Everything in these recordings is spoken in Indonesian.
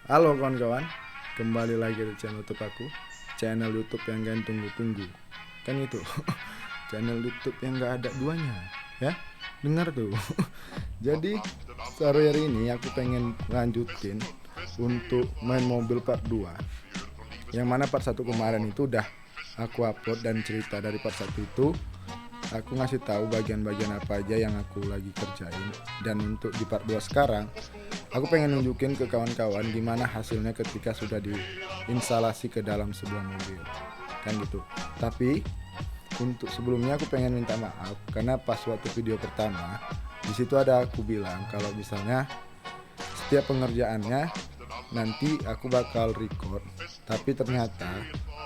Halo kawan-kawan, kembali lagi di channel YouTube aku, channel YouTube yang kalian tunggu-tunggu. Kan itu, channel YouTube yang gak ada duanya, ya. Dengar tuh. Jadi sore hari ini aku pengen lanjutin untuk main mobil part 2. Yang mana part 1 kemarin itu udah aku upload dan cerita dari part 1 itu aku ngasih tahu bagian-bagian apa aja yang aku lagi kerjain. Dan untuk di part 2 sekarang aku pengen nunjukin ke kawan-kawan gimana hasilnya ketika sudah diinstalasi ke dalam sebuah mobil, kan gitu. Tapi untuk sebelumnya aku pengen minta maaf karena pas waktu video pertama di situ ada aku bilang kalau misalnya setiap pengerjaannya nanti aku bakal record, tapi ternyata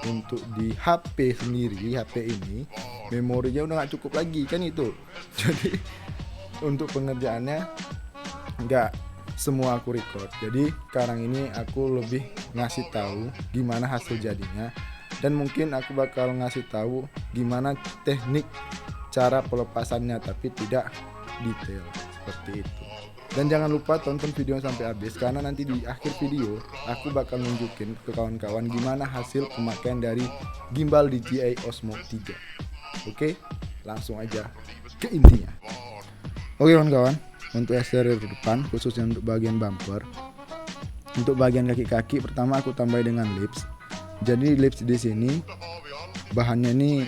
untuk di HP sendiri, HP ini memorinya udah gak cukup lagi, kan itu. Jadi untuk pengerjaannya nggak semua aku record. Jadi sekarang ini aku lebih ngasih tahu gimana hasil jadinya, dan mungkin aku bakal ngasih tahu gimana teknik cara pelepasannya, tapi tidak detail seperti itu. Dan jangan lupa tonton video sampai habis karena nanti di akhir video aku bakal nunjukin ke kawan-kawan gimana hasil pemakaian dari gimbal DJI Osmo 3. Oke, langsung aja ke intinya. Oke kawan-kawan, untuk eksterior depan khususnya untuk bagian bumper, untuk bagian kaki-kaki pertama aku tambah dengan lips. Jadi lips di sini bahannya ini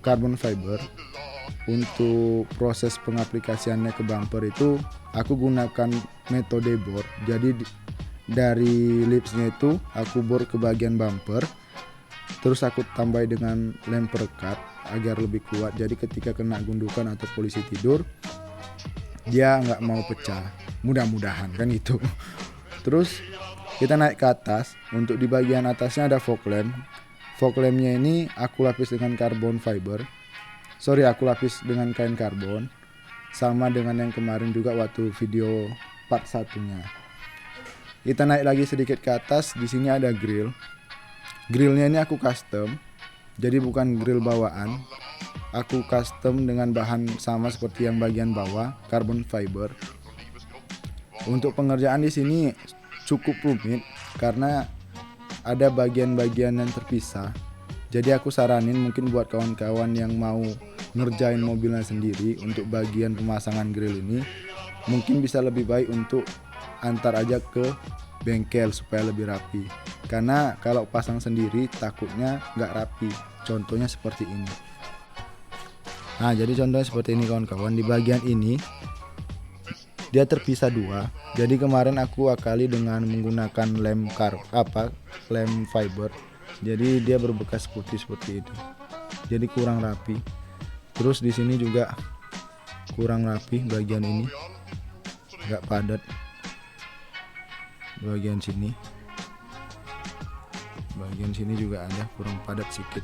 carbon fiber. Untuk proses pengaplikasiannya ke bumper itu aku gunakan metode bor. Jadi dari lipsnya itu aku bor ke bagian bumper, terus aku tambah dengan lem perekat agar lebih kuat. Jadi ketika kena gundukan atau polisi tidur dia nggak mau pecah, mudah-mudahan kan itu. Terus kita naik ke atas. Untuk di bagian atasnya ada fog lamp. Fog lampnya ini aku lapis dengan carbon fiber. Aku lapis dengan kain karbon, sama dengan yang kemarin juga waktu video part satunya. Kita naik lagi sedikit ke atas. Di sini ada grill. Grillnya ini aku custom, jadi bukan grill bawaan. Aku custom dengan bahan sama seperti yang bagian bawah, carbon fiber. Untuk pengerjaan di sini cukup rumit karena ada bagian-bagian yang terpisah. Jadi aku saranin mungkin buat kawan-kawan yang mau ngerjain mobilnya sendiri, untuk bagian pemasangan grill ini mungkin bisa lebih baik untuk antar aja ke bengkel supaya lebih rapi. Karena kalau pasang sendiri takutnya nggak rapi. Contohnya seperti ini. Nah, jadi contohnya seperti ini kawan-kawan. Di bagian ini dia terpisah dua. Jadi kemarin aku akali dengan menggunakan lem fiber. Jadi dia berbekas putih seperti itu. Jadi kurang rapi. Terus di sini juga kurang rapi bagian ini. Agak padat. Bagian sini. Bagian sini juga ada kurang padat sedikit.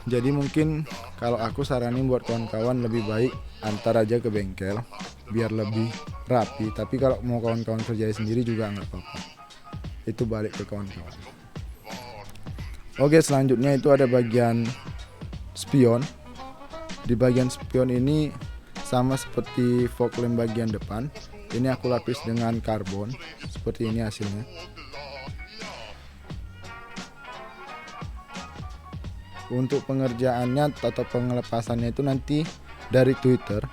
Jadi mungkin kalau aku saranin buat kawan-kawan lebih baik antar aja ke bengkel biar lebih rapi. Tapi kalau mau kawan-kawan kerjain sendiri juga nggak apa-apa. Itu balik ke kawan-kawan. Oke, selanjutnya itu ada bagian spion. Di bagian spion ini sama seperti fog lamp bagian depan. Ini aku lapis dengan karbon. Seperti ini hasilnya. Untuk pengerjaannya atau pengelepasannya itu nanti dari Twitter.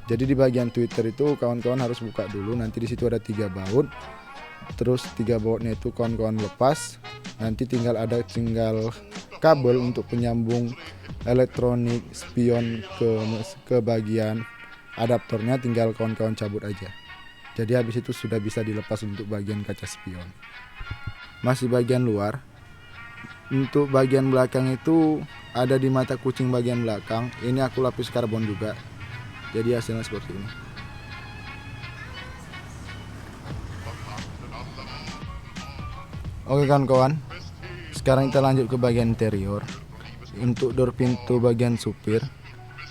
Jadi di bagian Twitter itu kawan-kawan harus buka dulu. Nanti di situ ada 3 baut. Terus 3 bautnya itu kawan-kawan lepas. Nanti tinggal kabel untuk penyambung elektronik spion ke bagian adaptornya, tinggal kawan-kawan cabut aja. Jadi habis itu sudah bisa dilepas untuk bagian kaca spion. Masih bagian luar. Untuk bagian belakang itu ada di mata kucing bagian belakang. Ini aku lapis karbon juga. Jadi hasilnya seperti ini. Oke kawan-kawan, sekarang kita lanjut ke bagian interior. Untuk door pintu bagian supir,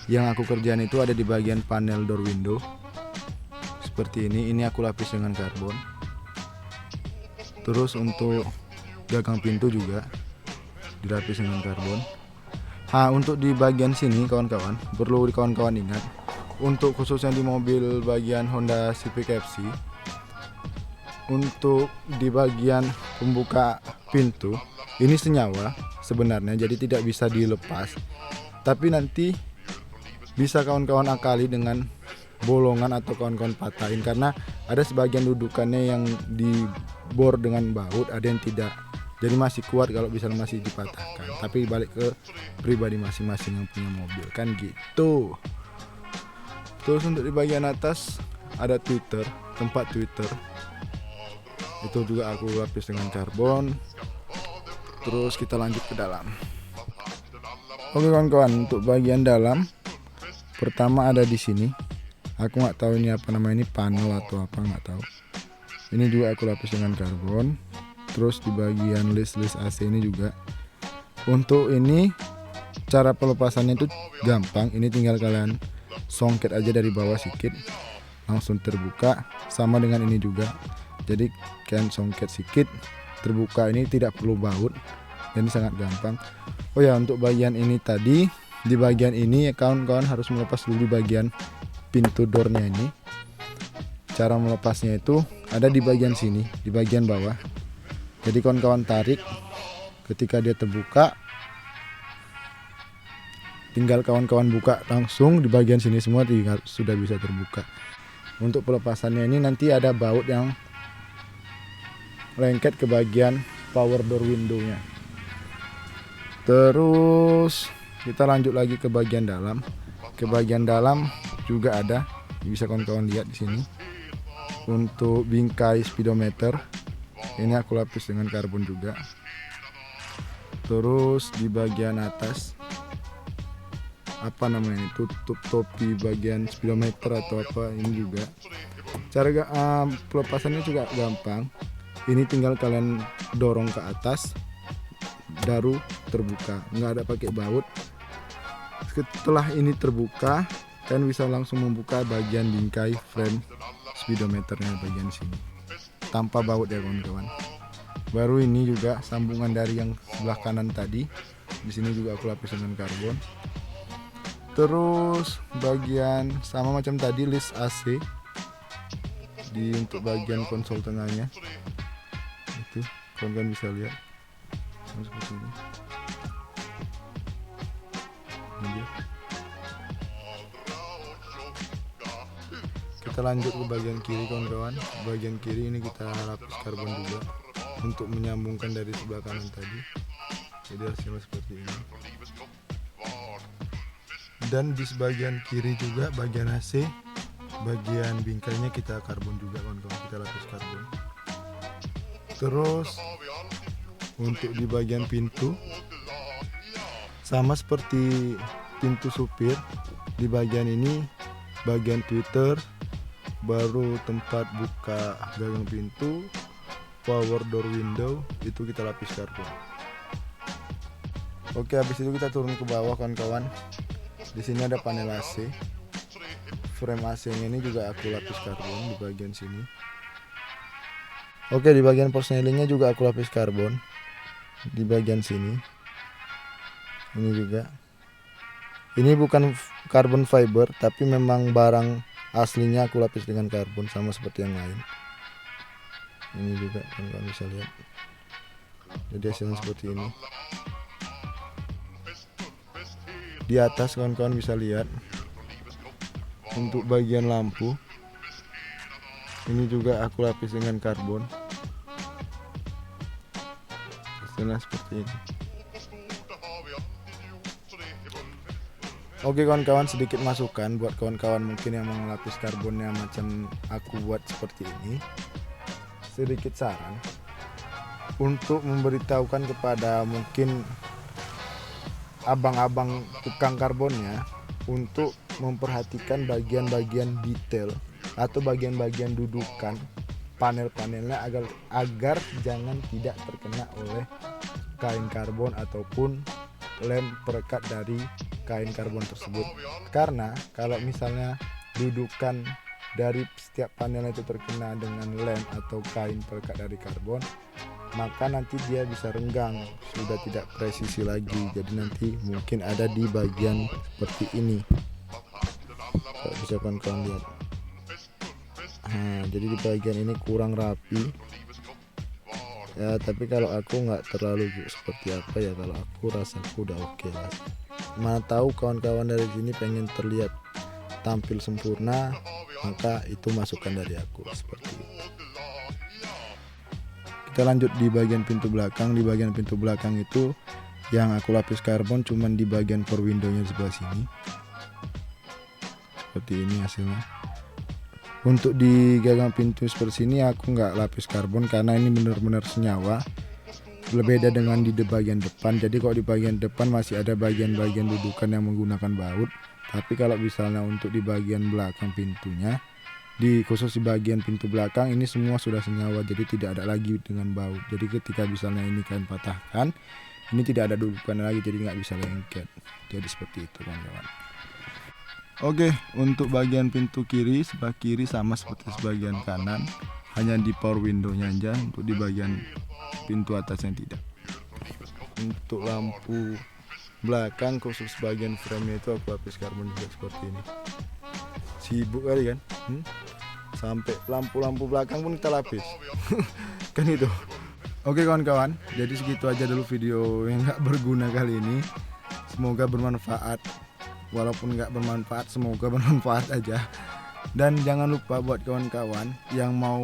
yang aku kerjain itu ada di bagian panel door window. Seperti ini aku lapis dengan karbon. Terus untuk gagang pintu juga dilapis dengan karbon. Nah, untuk di bagian sini kawan-kawan, perlu kawan-kawan ingat, untuk khususnya di mobil bagian Honda Civic FC, untuk di bagian pembuka pintu ini senyawa sebenarnya, jadi tidak bisa dilepas, tapi nanti bisa kawan-kawan akali dengan bolongan atau kawan-kawan patahin, karena ada sebagian dudukannya yang dibor dengan baut, ada yang tidak, jadi masih kuat kalau bisa masih dipatahkan, tapi balik ke pribadi masing-masing yang punya mobil kan gitu. Terus untuk di bagian atas ada Twitter, tempat Twitter itu juga aku lapis dengan karbon. Terus kita lanjut ke dalam. Oke kawan-kawan, untuk bagian dalam pertama ada di sini. Aku nggak tahu ini apa namanya, ini panel atau apa nggak tahu. Ini juga aku lapis dengan karbon. Terus di bagian list AC ini juga. Untuk ini cara pelepasannya itu gampang. Ini tinggal kalian songket aja dari bawah sedikit, langsung terbuka. Sama dengan ini juga. Jadi kalian songket sedikit, terbuka. Ini tidak perlu baut, jadi sangat gampang. Oh ya, untuk bagian ini tadi, di bagian ini ya kawan-kawan harus melepas dulu di bagian pintu doornya ini. Cara melepasnya itu ada di bagian sini, di bagian bawah. Jadi kawan-kawan tarik, ketika dia terbuka tinggal kawan-kawan buka langsung di bagian sini, semua sudah bisa terbuka. Untuk pelepasannya ini nanti ada baut yang lengket ke bagian power door window-nya. Terus kita lanjut lagi ke bagian dalam. Ke bagian dalam juga ada, bisa kawan-kawan lihat di sini. Untuk bingkai speedometer ini aku lapis dengan karbon juga. Terus di bagian atas apa namanya ini, tutup topi bagian speedometer atau apa, ini juga cara pelepasannya juga gampang. Ini tinggal kalian dorong ke atas baru terbuka, nggak ada pakai baut. Setelah ini terbuka, kalian bisa langsung membuka bagian bingkai frame speedometernya bagian sini tanpa baut ya kawan-kawan. Baru ini juga sambungan dari yang sebelah kanan tadi, di sini juga aku lapis dengan karbon. Terus bagian sama macam tadi, list AC di untuk bagian konsol tengahnya itu kawan-kawan bisa lihat seperti ini. Ini kita lanjut ke bagian kiri kawan-kawan. Bagian kiri ini kita lapis karbon juga untuk menyambungkan dari sebelah kanan tadi, jadi hasilnya seperti ini. Dan di sebagian kiri juga bagian AC, bagian bingkainya kita karbon juga kawan-kawan, kita lapis karbon. Terus untuk di bagian pintu sama seperti pintu supir, di bagian ini bagian Twitter, baru tempat buka gagang pintu, power door window itu kita lapis karbon. Oke, habis itu kita turun ke bawah kawan-kawan. Di sini ada panel AC, frame AC-nya ini juga aku lapis karbon di bagian sini. Oke, di bagian persnelingnya juga aku lapis karbon di bagian sini. Ini juga. Ini bukan carbon fiber, tapi memang barang aslinya aku lapis dengan karbon sama seperti yang lain. Ini juga kalian bisa lihat. Jadi hasilnya seperti ini. Di atas kawan-kawan bisa lihat untuk bagian lampu ini juga aku lapis dengan karbon. Hasilnya seperti ini. Oke kawan-kawan, sedikit masukan buat kawan-kawan mungkin yang mau melapis karbonnya macam aku buat seperti ini. Sedikit saran untuk memberitahukan kepada mungkin abang-abang tukang karbonnya untuk memperhatikan bagian-bagian detail atau bagian-bagian dudukan panel-panelnya agar jangan tidak terkena oleh kain karbon ataupun lem perekat dari kain karbon tersebut. Karena kalau misalnya dudukan dari setiap panel itu terkena dengan lem atau kain perekat dari karbon, maka nanti dia bisa renggang, sudah tidak presisi lagi. Jadi nanti mungkin ada di bagian seperti ini, bisa kawan-kawan lihat. Nah, jadi di bagian ini kurang rapi ya, tapi kalau aku nggak terlalu seperti apa ya, kalau aku rasaku udah oke lah. Mana tahu kawan-kawan dari sini pengen terlihat tampil sempurna, maka itu masukan dari aku seperti itu. Kita lanjut di bagian pintu belakang. Di bagian pintu belakang itu yang aku lapis karbon cuman di bagian power window-nya sebelah sini. Seperti ini hasilnya. Untuk di gagang pintu seperti sini aku nggak lapis karbon karena ini benar-benar senyawa. Berbeda dengan di bagian depan. Jadi kalau di bagian depan masih ada bagian-bagian dudukan yang menggunakan baut. Tapi kalau misalnya untuk di bagian belakang pintunya, khusus di bagian pintu belakang ini semua sudah senyawa, jadi tidak ada lagi dengan baut. Jadi ketika misalnya ini kalian patahkan, ini tidak ada dudukan lagi, jadi nggak bisa lengket. Jadi seperti itu kawan-kawan. Oke, untuk bagian pintu kiri, sebelah kiri sama seperti sebagian kanan, hanya di power window-nya aja. Untuk di bagian pintu atasnya tidak. Untuk lampu belakang khusus bagian frame itu aku lapis karbon juga seperti ini. Sibuk kali kan? Sampai lampu-lampu belakang pun kita lapis. Kan itu. Oke kawan-kawan, jadi segitu aja dulu video yang nggak berguna kali ini. Semoga bermanfaat. Walaupun nggak bermanfaat, semoga bermanfaat aja. Dan jangan lupa buat kawan-kawan yang mau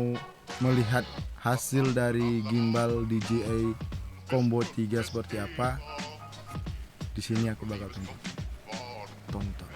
melihat hasil dari gimbal DJI Combo 3 seperti apa, di sini aku bakal tunjuk. Tonton.